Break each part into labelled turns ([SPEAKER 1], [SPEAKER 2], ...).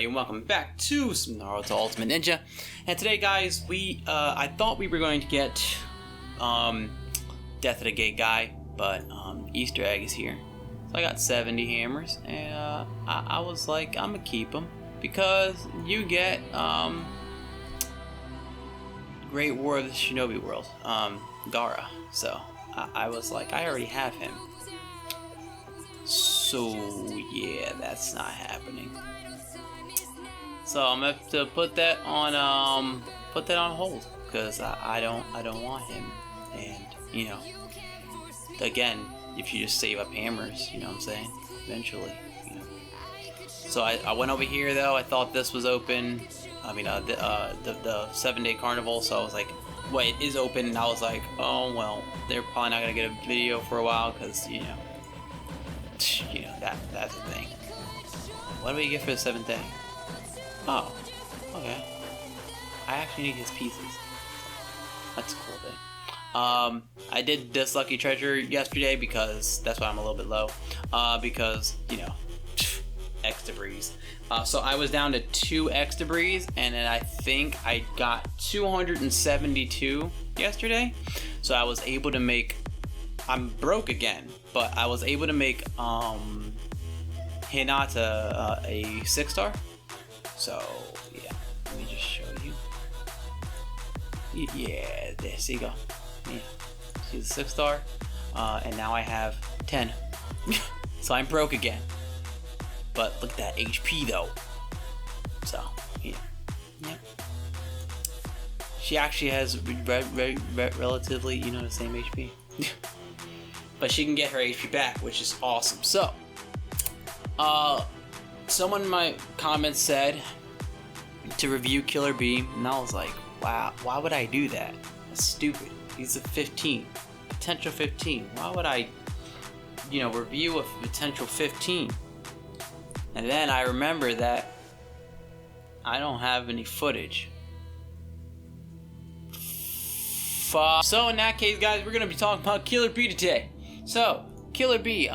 [SPEAKER 1] everybody, and welcome back to some Naruto Ultimate Ninja. And today, guys, I thought we were going to get Death of the Gate guy, but Easter egg is here. So I got 70 hammers, and I was like, I'm gonna keep them because you get Great War of the Shinobi World, Gaara. So I was like, I already have him. So yeah, that's not happening. So I'm gonna have to put that on hold because I don't want him. And you know, again, if you just save up hammers, you know what I'm saying? Eventually, you know. So I went over here though. I thought this was open. I mean, the 7-day carnival. So I was like, well, it is open. And I was like, oh well, they're probably not gonna get a video for a while because you know that's the thing. What do we get for the 7th day? Oh, okay. I actually need his pieces. That's a cool thing. I did this lucky treasure yesterday because that's why I'm a little bit low. Because you know, X debris. So I was down to 2 X debris, and then I think I got 272 yesterday. So I was able to make. I'm broke again, but I was able to make Hinata a 6-star. So yeah, let me just show you. Yeah, there you go. Yeah, she's a 6-star, and now I have 10. So I'm broke again. But look at that HP though. So yeah, yep. She actually has relatively, you know, the same HP. But she can get her HP back, which is awesome. So, someone in my comments said to review Killer B, and I was like, wow, why would I do that? That's stupid. He's a 15, potential 15. Why would I, you know, review a potential 15? And then I remember that I don't have any footage. So in that case, guys, we're gonna be talking about Killer B today. So Killer B,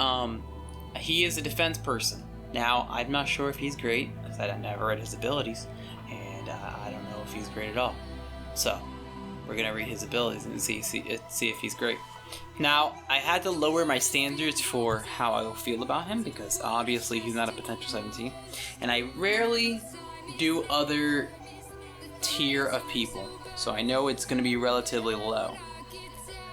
[SPEAKER 1] he is a defense person. Now I'm not sure if he's great because I never read his abilities, and I don't know if he's great at all. So we're gonna read his abilities and see if he's great. Now I had to lower my standards for how I feel about him because obviously he's not a potential 17, and I rarely do other tier of people. So I know it's going to be relatively low.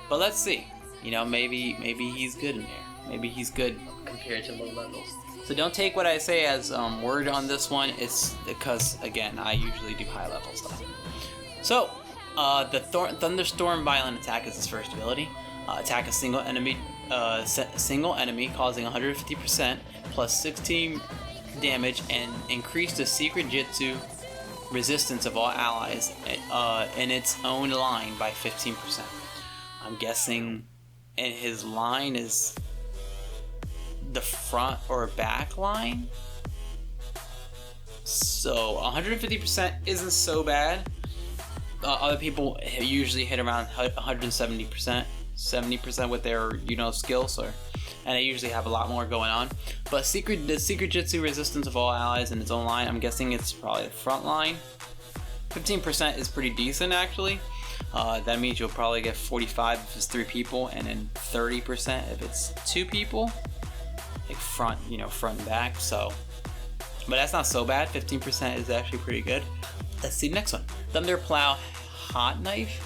[SPEAKER 1] But let's see. You know, maybe he's good in there. Maybe he's good compared to low levels. So don't take what I say as word on this one. It's because, again, I usually do high level stuff. So, the Thunderstorm Violent Attack is his first ability. Attack a single enemy, causing 150% plus 16 damage and increase the secret jutsu resistance of all allies in its own line by 15%. I'm guessing and his line is the front or back line. So 150% isn't so bad. Other people usually hit around 170%, 70% with their skills, and they usually have a lot more going on. But the secret jutsu resistance of all allies in its own line, I'm guessing it's probably the front line. 15% is pretty decent actually. That means you'll probably get 45 if it's 3 people, and then 30% if it's 2 people. Like front and back. So, but that's not so bad. 15% is actually pretty good. Let's see the next one. Thunderplow Hot Knife.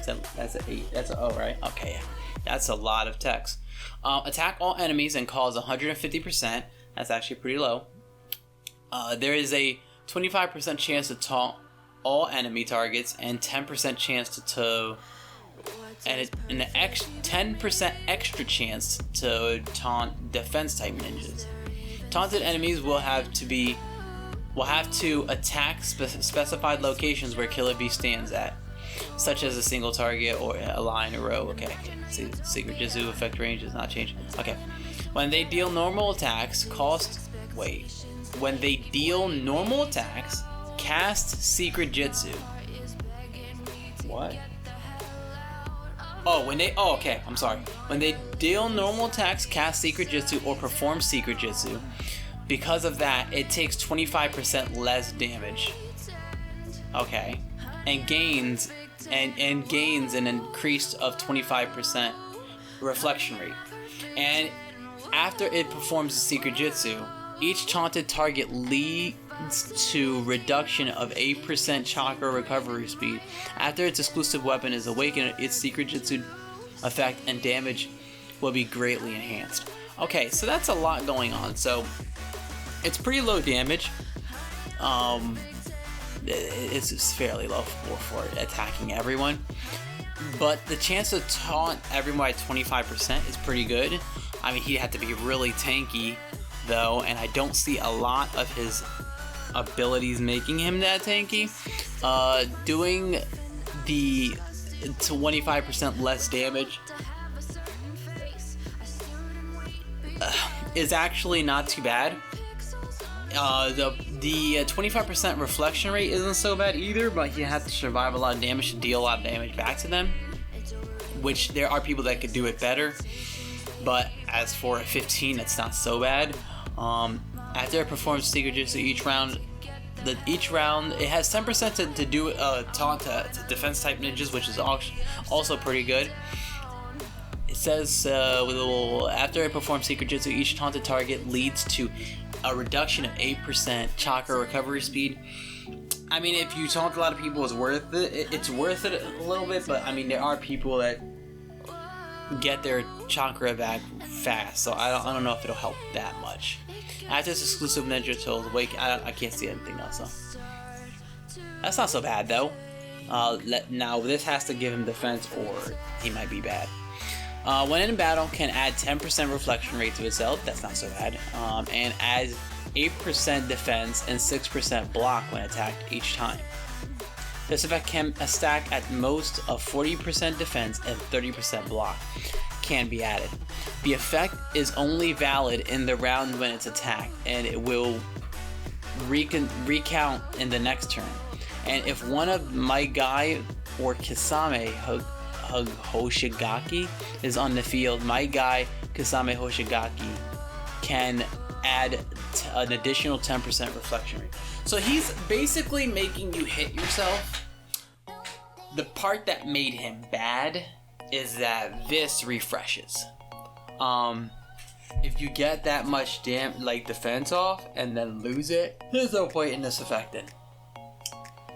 [SPEAKER 1] That's an 8. That's an O, right? Okay, yeah. That's a lot of text. Attack all enemies and cause 150%. That's actually pretty low. There is a 25% chance to taunt all enemy targets and 10% chance to an 10% extra chance to taunt defense type ninjas. Taunted enemies will have to attack specified locations where Killer B stands at, such as a single target or a line or row. Okay. See, secret jutsu effect range does not change. Okay. When they deal normal attacks, cast secret jutsu. What? Okay, I'm sorry. When they deal normal attacks, cast secret jutsu, or perform secret jutsu, Because of that, it takes 25% less damage. Okay. And gains an increase of 25% reflection rate. And after it performs the secret jutsu, each taunted target leads to reduction of 8% chakra recovery speed. After its exclusive weapon is awakened, its secret jutsu effect and damage will be greatly enhanced. Okay, so that's a lot going on. So it's pretty low damage. It's fairly low for attacking everyone. But the chance to taunt everyone by 25% is pretty good. I mean, he'd have to be really tanky, though, and I don't see a lot of his abilities making him that tanky. Doing the 25% less damage is actually not too bad. The 25% reflection rate isn't so bad either, but you have to survive a lot of damage to deal a lot of damage back to them, which there are people that could do it better. But as for a 15, that's not so bad. After it performs secret jutsu each round, it has 10% to do taunt to defense type ninjas, which is also pretty good. It says after it performs secret jutsu, each taunted target leads to a reduction of 8% chakra recovery speed. I mean, if you taunt a lot of people, it's worth it. It's worth it a little bit, but I mean, there are people that get their chakra back fast, so I don't know if it'll help that much. After this exclusive ninja till awake, I can't see anything else. So that's not so bad though. Now this has to give him defense, or he might be bad. When in battle, can add 10% reflection rate to itself. That's not so bad. And adds 8% defense and 6% block when attacked each time. This effect can stack at most of 40% defense and 30% block can be added. The effect is only valid in the round when it's attacked, and it will recount in the next turn. And if one of my guy or Kisame Hoshigaki is on the field, my guy Kisame Hoshigaki can add an additional 10% reflection rate. So he's basically making you hit yourself. The part that made him bad is that this refreshes. If you get that much defense off and then lose it, there's no point in this affecting.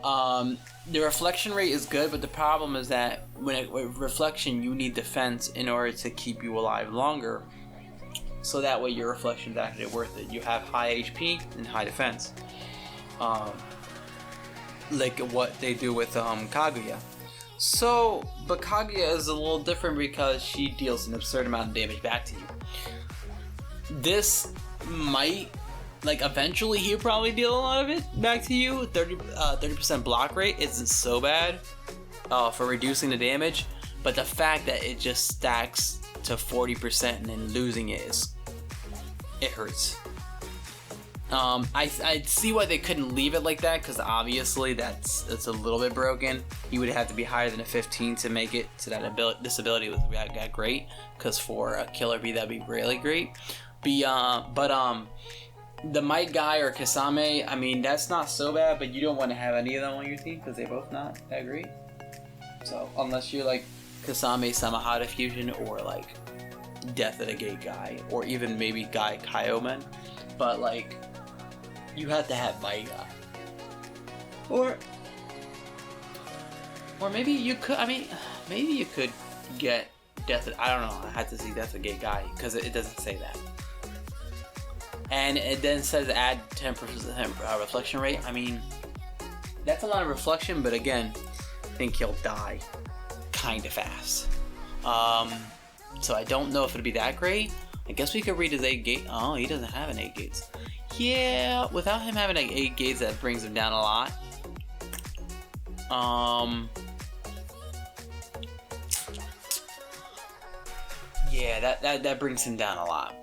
[SPEAKER 1] The reflection rate is good, but the problem is that with reflection, you need defense in order to keep you alive longer. So that way your reflection is actually worth it. You have high HP and high defense. Like what they do with Kaguya. So, but Kaguya is a little different because she deals an absurd amount of damage back to you. This might, eventually he'll probably deal a lot of it back to you. 30% block rate isn't so bad for reducing the damage, but the fact that it just stacks to 40% and then losing it hurts. I see why they couldn't leave it like that, because obviously it's a little bit broken. You would have to be higher than a 15 to make it to that this ability was that great, because for a killer bee that'd be really great. But the Might Guy or Kisame, I mean, that's not so bad, but you don't want to have any of them on your team because they're both not that great. So unless you're like Kasame Samahata Fusion or like Death at a Gate Guy, or even maybe Guy Kaiomen, but you have to have Might Guy. Or maybe you could, maybe you could get Death at, I don't know, I had to see Death at a Gate Guy because it doesn't say that. And it then says add 10% reflection rate. I mean, that's a lot of reflection, but again, I think he'll die kind of fast. So I don't know if it'll be that great. I guess we could read his 8 gate. Oh, he doesn't have an 8 gates. Yeah, without him having 8 gates, that brings him down a lot. Yeah, that brings him down a lot.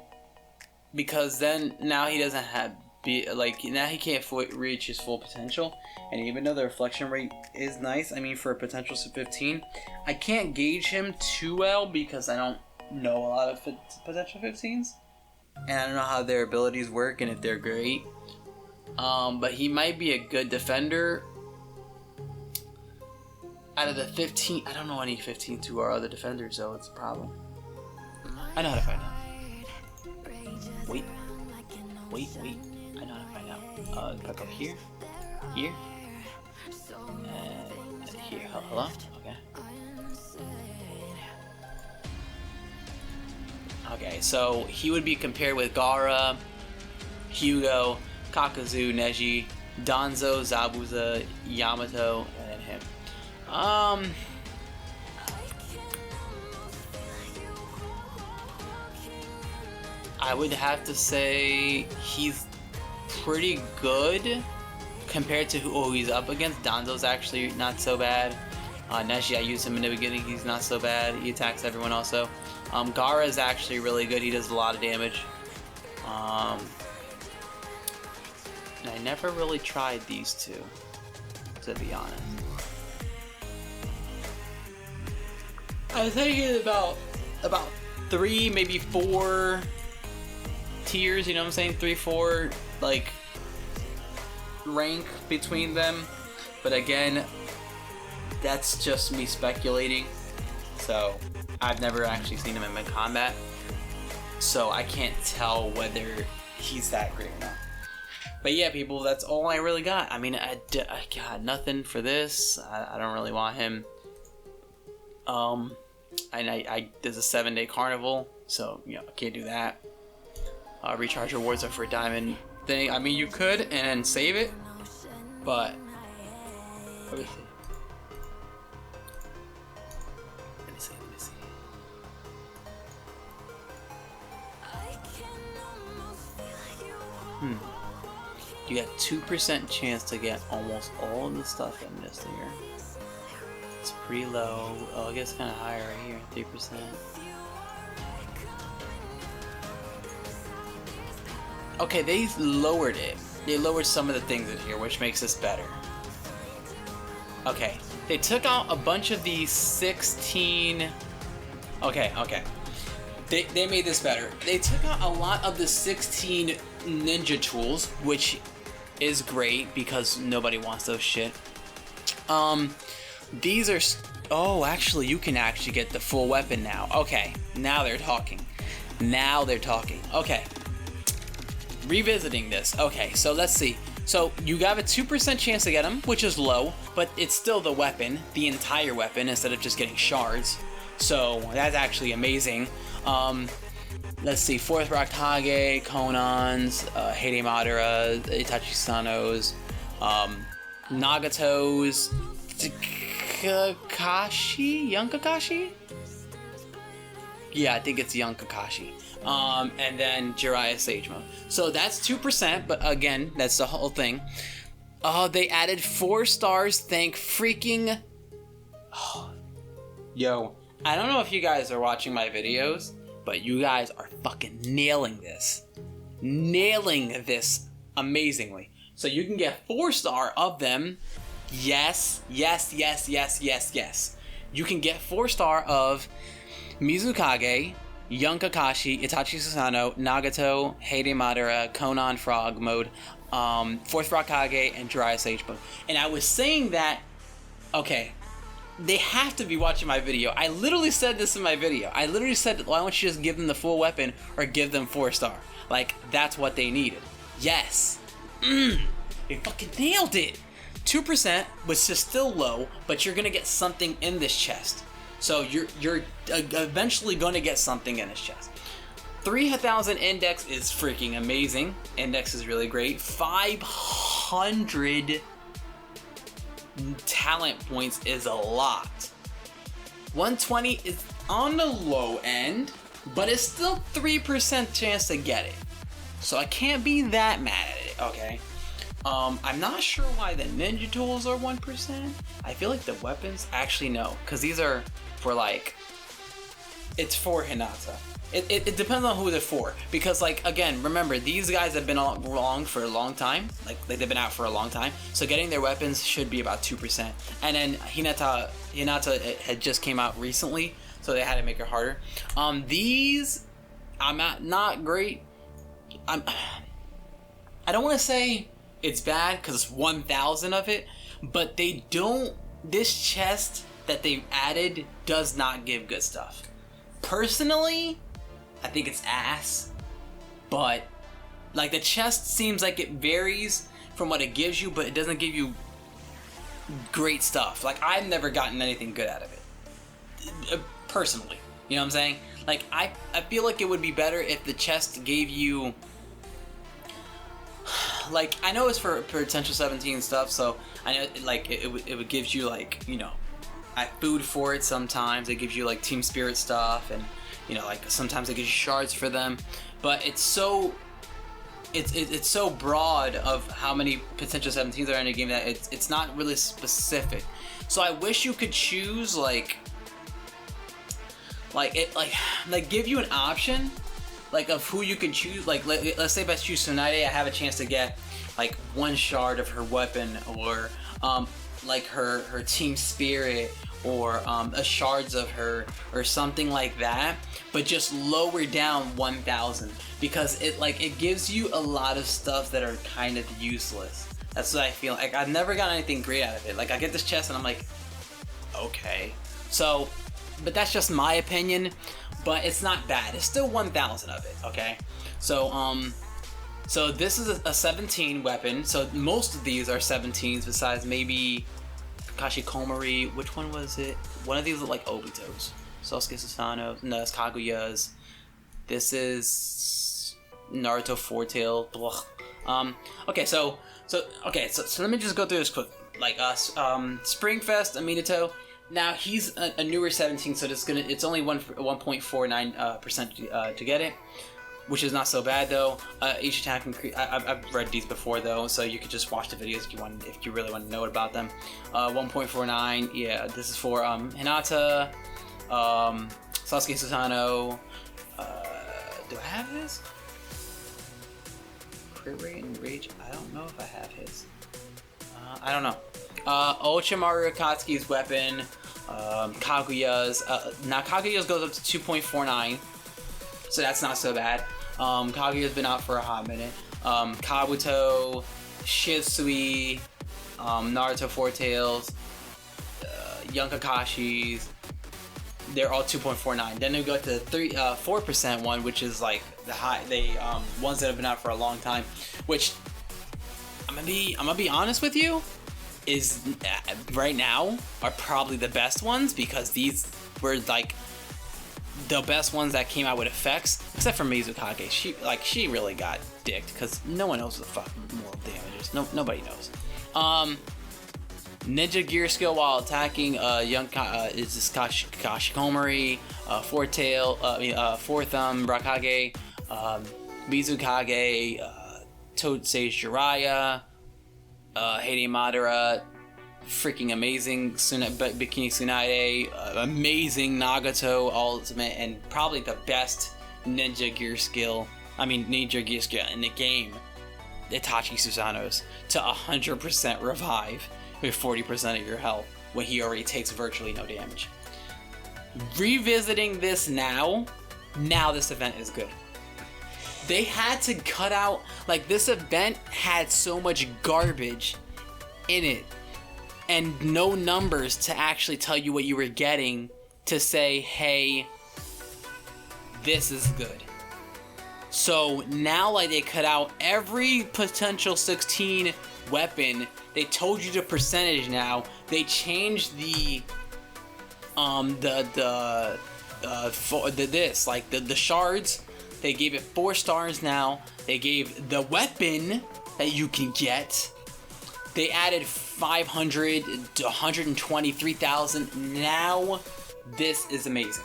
[SPEAKER 1] Because then now he doesn't have now he can't reach his full potential, and even though the reflection rate is nice, I mean for a potential 15, I can't gauge him too well because I don't know a lot of potential 15s. and I don't know how their abilities work and if they're great. But he might be a good defender. Out of the 15, I don't know any 15-2 or other defenders, so it's a problem. I know how to find out. Wait. I know how to find out. If I go here, and here. Hello? Okay. Okay, so he would be compared with Gaara, Hugo, Kakazu, Neji, Danzo, Zabuza, Yamato, and then him. I would have to say he's pretty good compared to who he's up against. Danzo's actually not so bad. Neji, I used him in the beginning. He's not so bad. He attacks everyone also. Gaara is actually really good. He does a lot of damage. And I never really tried these two, to be honest. I was thinking about 3, maybe 4 tiers, you know what I'm saying? 3, 4, like, rank between them. But again, that's just me speculating. So, I've never actually seen him in combat. So, I can't tell whether he's that great or not. But yeah, people, that's all I really got. I mean, I got nothing for this. I don't really want him. And there's a 7-day carnival, so you know I can't do that. Recharge rewards are for a diamond thing. I mean, you could and save it, but let me see. Let me see. You got 2% chance to get almost all of the stuff in this here. It's pretty low. Oh, I guess kind of higher right here, 3%. Okay, they lowered it. They lowered some of the things in here, which makes this better. Okay, they took out a bunch of these 16... Okay. They made this better. They took out a lot of the 16 ninja tools, which is great because nobody wants those shit. These are... Oh, actually, you can actually get the full weapon now. Okay, now they're talking. Okay. Revisiting this. Okay, so let's see. So you have a 2% chance to get them, which is low, but it's still the weapon, the entire weapon, instead of just getting shards. So that's actually amazing. Let's see, 4th Raikage, Konan's, Heide Madara, Itachi Sano's, Nagato's, Kakashi? Young Kakashi? Yeah, I think it's Young Kakashi. And then Jiraiya Sage Mode. So that's 2%, but again, that's the whole thing. They added 4 stars, thank freaking... Yo, I don't know if you guys are watching my videos, but you guys are fucking nailing this. Nailing this amazingly. So you can get 4-star of them. Yes. You can get 4-star of Mizukage, Young Kakashi, Itachi Susano, Nagato, Heide Madara, Konan Frog Mode, 4th Raikage, and Jiraiya Sage Mode. And I was saying that, okay, they have to be watching my video. I literally said this in my video. I literally said, why don't you just give them the full weapon or give them 4-star? Like, that's what they needed. Yes. They fucking nailed it. 2%, which is still low, but you're gonna get something in this chest. So you're eventually gonna get something in this chest. 3,000 index is freaking amazing. Index is really great. 500 talent points is a lot. 120 is on the low end, but it's still 3% chance to get it. So I can't be that mad at it, okay? I'm not sure why the ninja tools are 1%. I feel like the weapons, actually no, because these are for like, it's for Hinata. It depends on who they're for, because like, again, remember, these guys have been along for a long time, like they've been out for a long time, so getting their weapons should be about 2%. And then Hinata had just came out recently, so they had to make it harder. These, I'm not great, I don't want to say it's bad because it's 1,000 of it, but they don't. This chest that they've added does not give good stuff. Personally, I think it's ass, but like the chest seems like it varies from what it gives you, but it doesn't give you great stuff. Like I've never gotten anything good out of it, personally. You know what I'm saying? Like I feel like it would be better if the chest gave you, like, I know it's for potential 17 stuff, so I know like it would give you like, you know, food for it. Sometimes it gives you like team spirit stuff, and you know, like sometimes it gives you shards for them, but it's so broad of how many potential 17s are in a game that it's not really specific. So I wish you could choose like give you an option like of who you can choose. Like let's say if I choose Tsunade, I have a chance to get like one shard of her weapon, or like her team spirit, or a shards of her, or something like that, but just lower down 1,000, because it gives you a lot of stuff that are kind of useless. That's what I feel like. I've never gotten anything great out of it. Like I get this chest and I'm like, okay. So, but that's just my opinion, but it's not bad. It's still 1,000 of it, okay? So, so this is a 17 weapon. So most of these are 17s besides maybe Kakashi Komori. Which one was it? One of these look like Obito's. Sasuke Susanoo. No, it's Kaguya's. This is Naruto Fortail. Okay, so let me just go through this quick. Like Springfest Aminato. Now he's a newer 17, so it's only 1.49% to get it, which is not so bad though. Each attack increase. I've read these before though, so you could just watch the videos if you really want to know about them. 1.49. Yeah, this is for Hinata, Sasuke Susanoo. Do I have his? Crit rate and rage. I don't know if I have his. I don't know. Orochimaru Akatsuki's weapon, Kaguya's. Now Kaguya's goes up to 2.49, so that's not so bad. Kaguya's been out for a hot minute. Kabuto, Shisui, Naruto Fortails, Young Kakashi's. They're all 2.49. Then we go to the 4% one, which is like the ones that have been out for a long time. Which I'm gonna be honest with you, is right now are probably the best ones, because these were like the best ones that came out with effects, except for Mizukage. She really got dicked because no one knows the fucking moral damages. Nobody knows. Ninja gear skill while attacking. Young is this Kakashi Komori, Four Thumb Rakage, Mizukage, Totei Jiraiya, Heide Madara, freaking amazing Bikini Tsunade, amazing Nagato Ultimate, and probably the best ninja gear skill in the game, Itachi Susanoo's, to 100% revive with 40% of your health when he already takes virtually no damage. Revisiting this now this event is good. They had to cut out, like, this event had so much garbage in it and no numbers to actually tell you what you were getting to say, hey, this is good. So now, like, they cut out every potential 16 weapon. They told you the percentage now. They changed the shards. They gave it 4 stars now. They gave the weapon that you can get. They added 500 to 123,000. Now, this is amazing.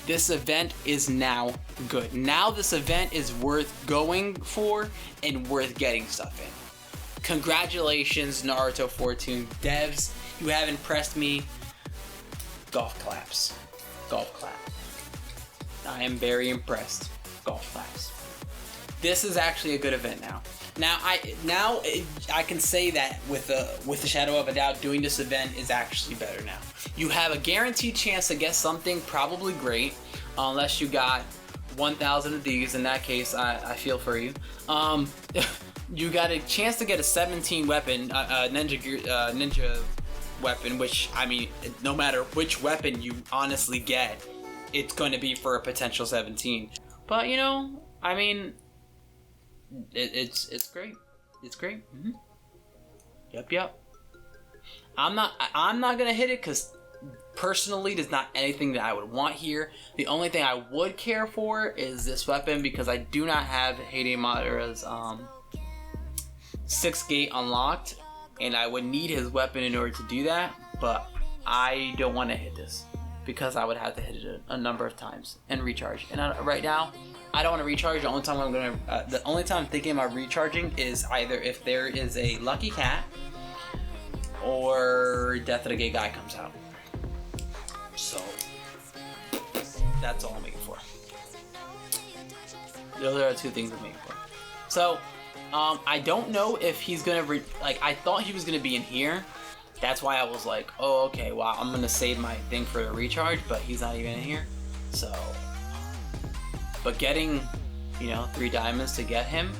[SPEAKER 1] This event is now good. Now this event is worth going for and worth getting stuff in. Congratulations, Naruto 14 devs. You have impressed me. Golf claps. Golf clap. I am very impressed. Golf claps. This is actually a good event now. Now I can say that with the shadow of a doubt, doing this event is actually better now. You have a guaranteed chance to get something probably great, unless you got 1,000 of these. In that case, I feel for you. You got a chance to get a 17 weapon, ninja weapon, which, I mean, no matter which weapon you honestly get, it's going to be for a potential 17. But, you know, I mean, it's great. It's great. Mm-hmm. Yep. I'm not gonna hit it because personally there's not anything that I would want here. The only thing I would care for is this weapon because I do not have Hade Madara's 6th gate unlocked, and I would need his weapon in order to do that, but I don't want to hit this because I would have to hit it a number of times and recharge. And right now, I don't want to recharge. The only time I'm thinking about recharging is either if there is a lucky cat or Death of the Gay Guy comes out. So that's all I'm making for. Those are the two things I'm making for. So I don't know if he's gonna I thought he was gonna be in here. That's why I was like, oh, okay, wow, I'm gonna save my thing for the recharge, but he's not even in here. So, but getting, you know, 3 diamonds to get him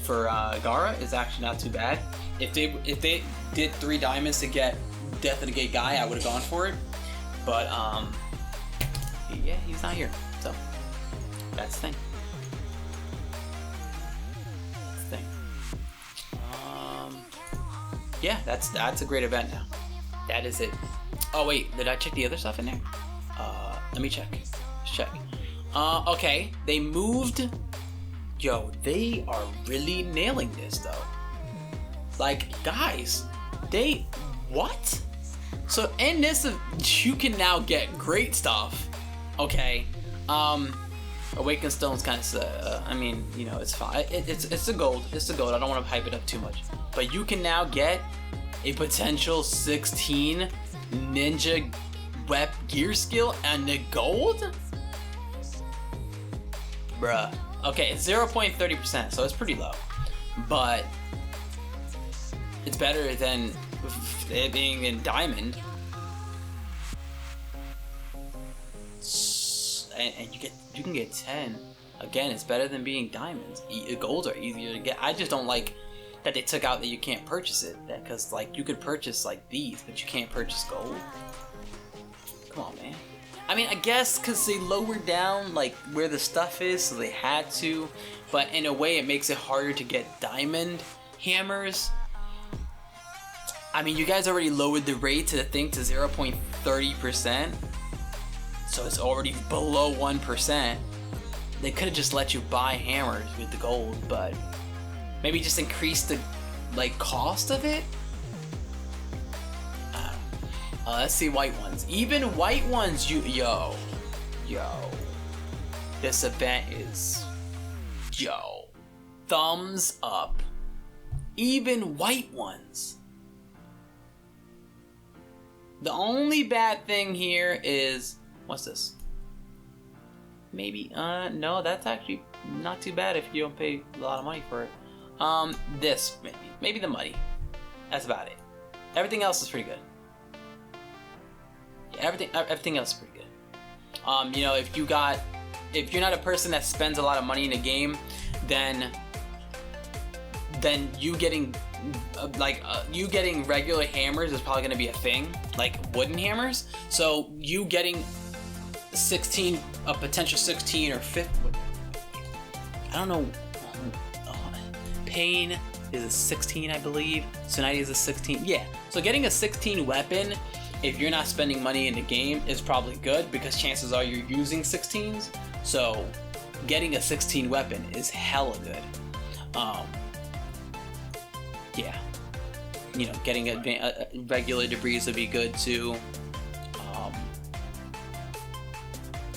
[SPEAKER 1] for Gara is actually not too bad. If they did 3 diamonds to get Death of the Gate Guy, I would have gone for it. But yeah, he's not here, so that's the thing. Yeah, that's a great event now. That is it. Oh wait, did I check the other stuff in there? Let me check. Let's check. Okay, they moved. Yo, they are really nailing this though. Like, guys, what? So in this, you can now get great stuff. Okay. Awakened Stone's kind of, I mean, you know, it's fine. It's the gold. It's the gold. I don't want to hype it up too much. But you can now get a potential 16 ninja gear skill and the gold? Bruh. Okay, it's 0.30%, so it's pretty low. But it's better than it being in diamond. And you can get 10. Again, it's better than being diamonds. Golds are easier to get. I just don't like that they took out that you can't purchase it. Because like you could purchase like these, but you can't purchase gold. Come on, man. I mean, I guess because they lowered down like where the stuff is, so they had to. But in a way, it makes it harder to get diamond hammers. I mean, you guys already lowered the rate to the thing to 0.30%. So it's already below 1%. They could have just let you buy hammers with the gold, but maybe just increase the like cost of it. Let's see white ones. Even white ones, yo. This event is, thumbs up. Even white ones. The only bad thing here is, what's this? Maybe, no, that's actually not too bad if you don't pay a lot of money for it. This, maybe the money. That's about it. Everything else is pretty good. Yeah, everything else is pretty good. You know, if you're not a person that spends a lot of money in a game, then you getting regular hammers is probably gonna be a thing, like wooden hammers. So you getting a potential 16 or 15, I don't know. Pain is a 16, I believe. Tsunade is a 16. Yeah. So getting a 16 weapon, if you're not spending money in the game, is probably good because chances are you're using 16s. So getting a 16 weapon is hella good. Yeah. You know, getting a regular debris would be good too.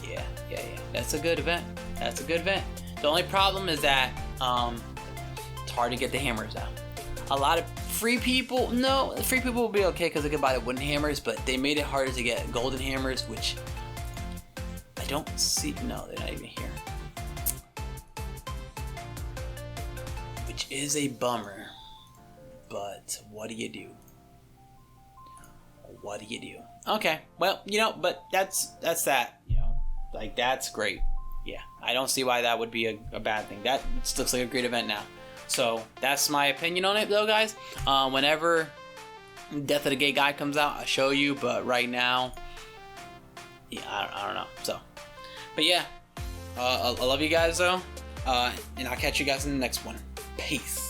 [SPEAKER 1] Yeah. That's a good event. The only problem is that it's hard to get the hammers out. A lot of free people will be okay because they can buy the wooden hammers, but they made it harder to get golden hammers, which I don't see. No, they're not even here. Which is a bummer. But what do you do? Okay, well, you know, but that's that, you know, like that's great. yeah, I don't see why that would be a bad thing. That looks like a great event now. So that's my opinion on it, though, guys. Whenever Death of the Gay Guy comes out, I'll show you. But right now, yeah, I don't know. So, but yeah, I love you guys, though. And I'll catch you guys in the next one. Peace.